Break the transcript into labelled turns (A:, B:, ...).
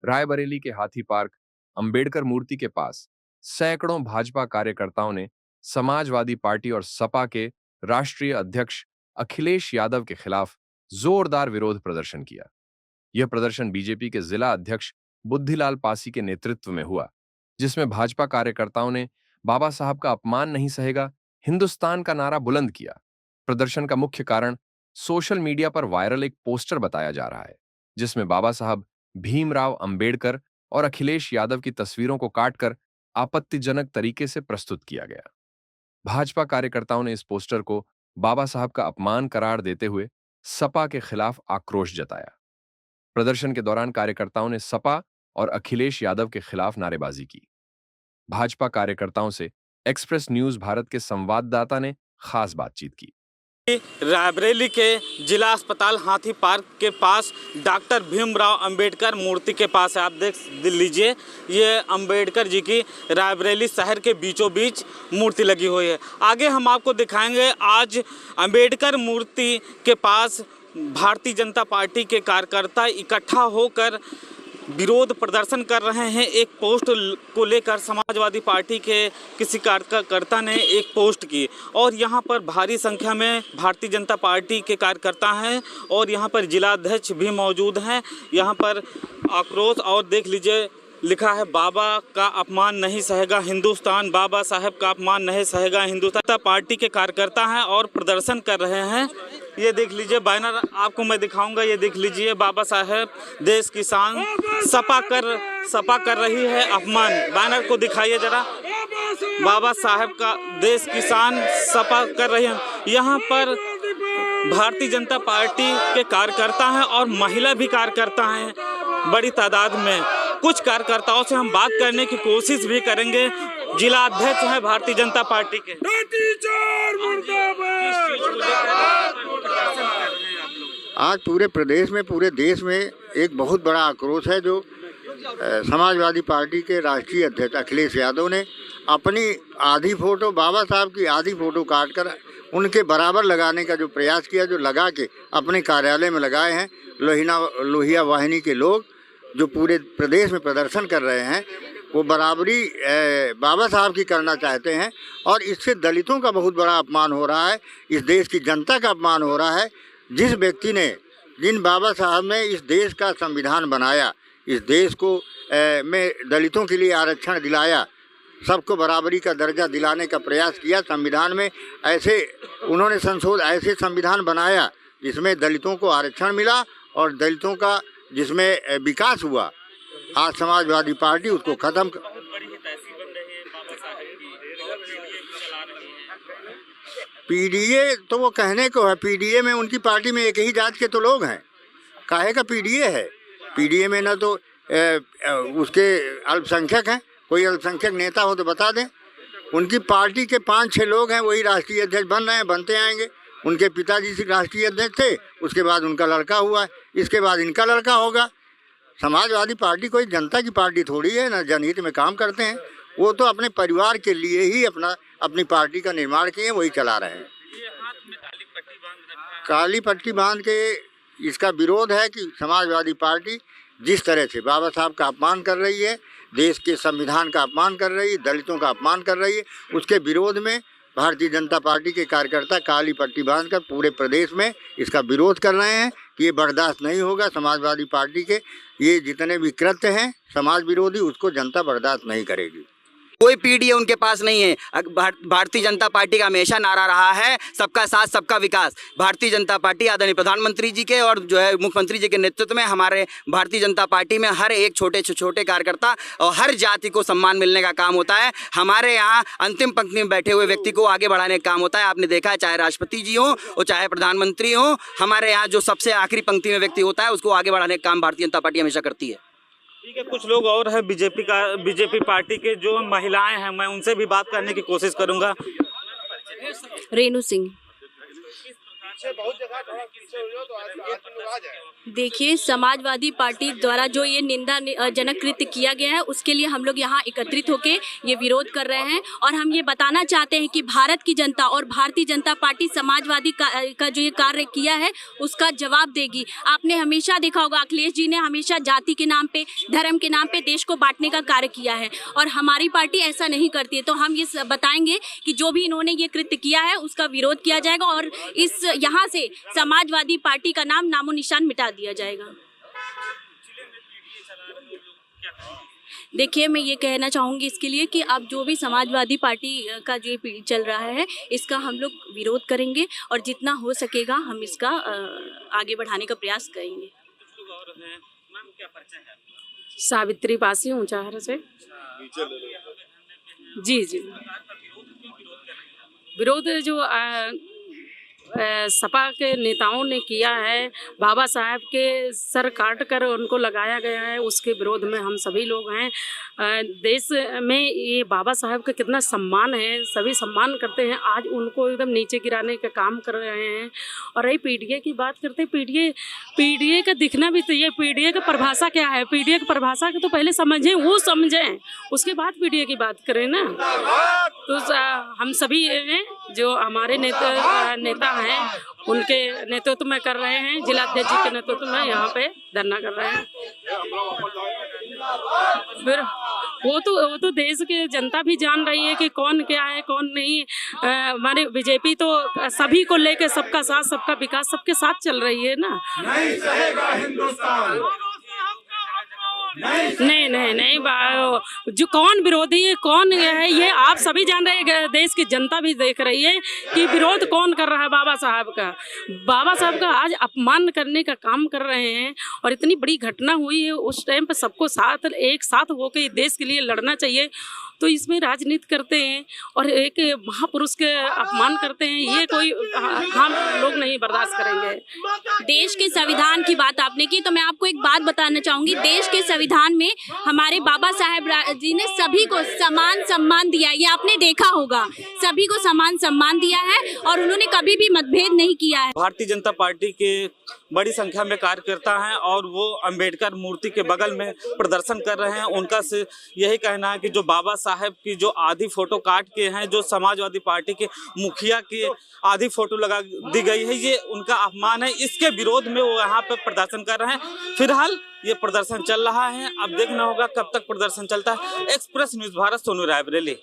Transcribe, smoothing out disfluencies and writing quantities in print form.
A: रायबरेली के हाथी पार्क अंबेडकर मूर्ति के पास सैकड़ों भाजपा कार्यकर्ताओं ने समाजवादी पार्टी और सपा के राष्ट्रीय अध्यक्ष अखिलेश यादव के खिलाफ जोरदार विरोध प्रदर्शन किया। यह प्रदर्शन बीजेपी के जिला अध्यक्ष बुद्धिलाल पासी के नेतृत्व में हुआ, जिसमें भाजपा कार्यकर्ताओं ने बाबा साहब का अपमान नहीं सहेगा, हिंदुस्तान का नारा बुलंद किया। प्रदर्शन का मुख्य कारण सोशल मीडिया पर वायरल एक पोस्टर बताया जा रहा है, जिसमें बाबा साहब भीमराव अंबेडकर और अखिलेश यादव की तस्वीरों को काटकर आपत्तिजनक तरीके से प्रस्तुत किया गया। भाजपा कार्यकर्ताओं ने इस पोस्टर को बाबा साहब का अपमान करार देते हुए सपा के खिलाफ आक्रोश जताया। प्रदर्शन के दौरान कार्यकर्ताओं ने सपा और अखिलेश यादव के खिलाफ नारेबाजी की। भाजपा कार्यकर्ताओं से एक्सप्रेस न्यूज भारत के संवाददाता ने खास बातचीत की।
B: रायबरेली के जिला अस्पताल हाथी पार्क के पास डॉक्टर भीमराव अंबेडकर मूर्ति के पास है। आप देख लीजिए, ये अंबेडकर जी की रायबरेली शहर के बीचों बीच मूर्ति लगी हुई है। आगे हम आपको दिखाएंगे, आज अंबेडकर मूर्ति के पास भारतीय जनता पार्टी के कार्यकर्ता इकट्ठा होकर विरोध प्रदर्शन कर रहे हैं। एक पोस्ट को लेकर समाजवादी पार्टी के किसी कार्यकर्ता ने एक पोस्ट की और यहाँ पर भारी संख्या में भारतीय जनता पार्टी के कार्यकर्ता हैं और यहाँ पर जिलाध्यक्ष भी मौजूद हैं। यहाँ पर आक्रोश, और देख लीजिए लिखा है, बाबा का अपमान नहीं सहेगा हिंदुस्तान, बाबा साहब का अपमान नहीं सहेगा हिंदुस्तान। पार्टी के कार्यकर्ता हैं और प्रदर्शन कर रहे हैं। ये देख लीजिए बैनर, आपको मैं दिखाऊंगा। ये देख लीजिए, बाबा साहब देश की शान, सपा कर रही है अपमान। बैनर को दिखाइए जरा, बाबा साहब का देश की शान सपा कर रही है। यहाँ पर भारतीय जनता पार्टी के कार्यकर्ता हैं और महिला भी कार्यकर्ता हैं बड़ी तादाद में। कुछ कार्यकर्ताओं से हम बात करने की कोशिश भी करेंगे। जिला अध्यक्ष हैं भारतीय जनता पार्टी के।
C: आज पूरे प्रदेश में, पूरे देश में एक बहुत बड़ा आक्रोश है, जो समाजवादी पार्टी के राष्ट्रीय अध्यक्ष अखिलेश यादव ने अपनी आधी फोटो, बाबा साहब की आधी फोटो काटकर उनके बराबर लगाने का जो प्रयास किया, जो लगा के अपने कार्यालय में लगाए हैं। लोहिया वाहिनी के लोग जो पूरे प्रदेश में प्रदर्शन कर रहे हैं, वो बराबरी बाबा साहब की करना चाहते हैं और इससे दलितों का बहुत बड़ा अपमान हो रहा है, इस देश की जनता का अपमान हो रहा है। जिस व्यक्ति ने, जिन बाबा साहब ने इस देश का संविधान बनाया, इस देश को में दलितों के लिए आरक्षण दिलाया, सबको बराबरी का दर्जा दिलाने का प्रयास किया, संविधान में ऐसे उन्होंने ऐसे संविधान बनाया जिसमें दलितों को आरक्षण मिला और दलितों का जिसमें विकास हुआ। आज समाजवादी पार्टी उसको खत्म पीडीए तो वो कहने को है, पीडीए में उनकी पार्टी में एक ही जात के तो लोग हैं, काहे का पीडीए है। पीडीए में न तो उसके अल्पसंख्यक हैं, कोई अल्पसंख्यक नेता हो तो बता दें। उनकी पार्टी के 5-6 लोग हैं, वही राष्ट्रीय अध्यक्ष बन रहे हैं, बनते आएंगे। उनके पिताजी से राष्ट्रीय अध्यक्ष थे, उसके बाद उनका लड़का हुआ, इसके बाद इनका लड़का होगा। समाजवादी पार्टी कोई जनता की पार्टी थोड़ी है, ना जनहित में काम करते हैं। वो तो अपने परिवार के लिए ही अपनी पार्टी का निर्माण किए, वही चला रहे हैं। काली पट्टी बांध के इसका विरोध है कि समाजवादी पार्टी जिस तरह से बाबा साहब का अपमान कर रही है, देश के संविधान का अपमान कर रही है, दलितों का अपमान कर रही है, उसके विरोध में भारतीय जनता पार्टी के कार्यकर्ता काली पट्टी बांधकर पूरे प्रदेश में इसका विरोध कर रहे हैं कि ये बर्दाश्त नहीं होगा। समाजवादी पार्टी के ये जितने भी कृत्य हैं समाज विरोधी, उसको जनता बर्दाश्त नहीं करेगी।
D: कोई पीडीए उनके पास नहीं है। भारतीय जनता पार्टी का हमेशा नारा रहा है सबका साथ सबका विकास। भारतीय जनता पार्टी आदरणीय प्रधानमंत्री जी के और जो है मुख्यमंत्री जी के नेतृत्व में हमारे भारतीय जनता पार्टी में हर एक छोटे छोटे कार्यकर्ता और हर जाति को सम्मान मिलने का काम होता है। हमारे यहाँ अंतिम पंक्ति में बैठे हुए व्यक्ति को आगे बढ़ाने का काम होता है। आपने देखा है, चाहे राष्ट्रपति जी हों और चाहे प्रधानमंत्री हों, हमारे यहाँ जो सबसे आखिरी पंक्ति में व्यक्ति होता है उसको आगे बढ़ाने का काम भारतीय जनता पार्टी हमेशा करती है।
B: ठीक है, कुछ लोग और है बीजेपी पार्टी के जो महिलाएं हैं, मैं उनसे भी बात करने की कोशिश करूंगा।
E: रेणु सिंह। देखिए, समाजवादी पार्टी द्वारा जो ये निंदाजनक कृत्य किया गया है उसके लिए हम लोग यहाँ एकत्रित होके ये विरोध कर रहे हैं और हम ये बताना चाहते हैं कि भारत की जनता और भारतीय जनता पार्टी समाजवादी का जो ये कार्य किया है उसका जवाब देगी। आपने हमेशा देखा होगा अखिलेश जी ने हमेशा जाति के नाम पे, धर्म के नाम पे देश को बांटने का कार्य किया है और हमारी पार्टी ऐसा नहीं करती है। तो हम ये बताएंगे कि जो भी इन्होंने ये कृत्य किया है उसका विरोध किया जाएगा और इस यहाँ से समाजवादी पार्टी का नाम नामो निशान मिटा दिया जाएगा। देखिए, मैं ये कहना चाहूँगी इसके लिए कि अब जो भी समाजवादी पार्टी का जो चल रहा है इसका हम लोग विरोध करेंगे और जितना हो सकेगा हम इसका आगे बढ़ाने का प्रयास करेंगे।
F: सावित्री पासी ऊंचाहर से। जी जी, विरोध जो सपा के नेताओं ने किया है, बाबा साहब के सर काट कर उनको लगाया गया है, उसके विरोध में हम सभी लोग हैं। देश में ये बाबा साहब का कितना सम्मान है, सभी सम्मान करते हैं, आज उनको एकदम नीचे गिराने का काम कर रहे हैं। और रही पीडीए की बात करते हैं, पीडीए का दिखना भी चाहिए। पीडीए का परिभाषा क्या है, पीडीए की परिभाषा को तो पहले समझें, वो समझें, उसके बाद पीडीए की बात करें ना। तो हम सभी हैं जो हमारे नेता हैं उनके नेतृत्व में कर रहे हैं, जिलाध्यक्ष जी के नेतृत्व में यहाँ पे धरना कर रहे हैं। फिर वो तो देश के जनता भी जान रही है कि कौन क्या है कौन नहीं। हमारे बीजेपी तो सभी को लेके सबका साथ सबका विकास सबके साथ चल रही है ना। नहीं सहेगा हिंदुस्तान। नहीं जो कौन विरोधी है कौन है ये आप सभी जान रहे हैं, देश की जनता भी देख रही है कि विरोध कौन कर रहा है। बाबा साहब का आज अपमान करने का काम कर रहे हैं और इतनी बड़ी घटना हुई है, उस टाइम पे सबको एक साथ होकर देश के लिए लड़ना चाहिए। तो इसमें राजनीति करते हैं और एक महापुरुष के अपमान करते हैं, ये कोई हम लोग नहीं बर्दाश्त करेंगे।
E: देश के संविधान की बात आपने की तो मैं आपको एक बात बताना चाहूँगी। देश के संविधान में हमारे बाबा साहेब जी ने सभी को समान सम्मान दिया, ये आपने देखा होगा, सभी को समान सम्मान दिया है और उन्होंने कभी भी मतभेद नहीं किया है।
B: भारतीय जनता पार्टी के बड़ी संख्या में कार्यकर्ता हैं और वो अंबेडकर मूर्ति के बगल में प्रदर्शन कर रहे हैं। उनका से यही कहना है कि जो बाबा साहब की जो आधी फोटो काट के हैं, जो समाजवादी पार्टी के मुखिया की आधी फोटो लगा दी गई है, ये उनका अपमान है। इसके विरोध में वो यहाँ पे प्रदर्शन कर रहे हैं। फिलहाल ये प्रदर्शन चल रहा है, अब देखना होगा कब तक प्रदर्शन चलता है। Express news Bharat, Sonu Raebareli.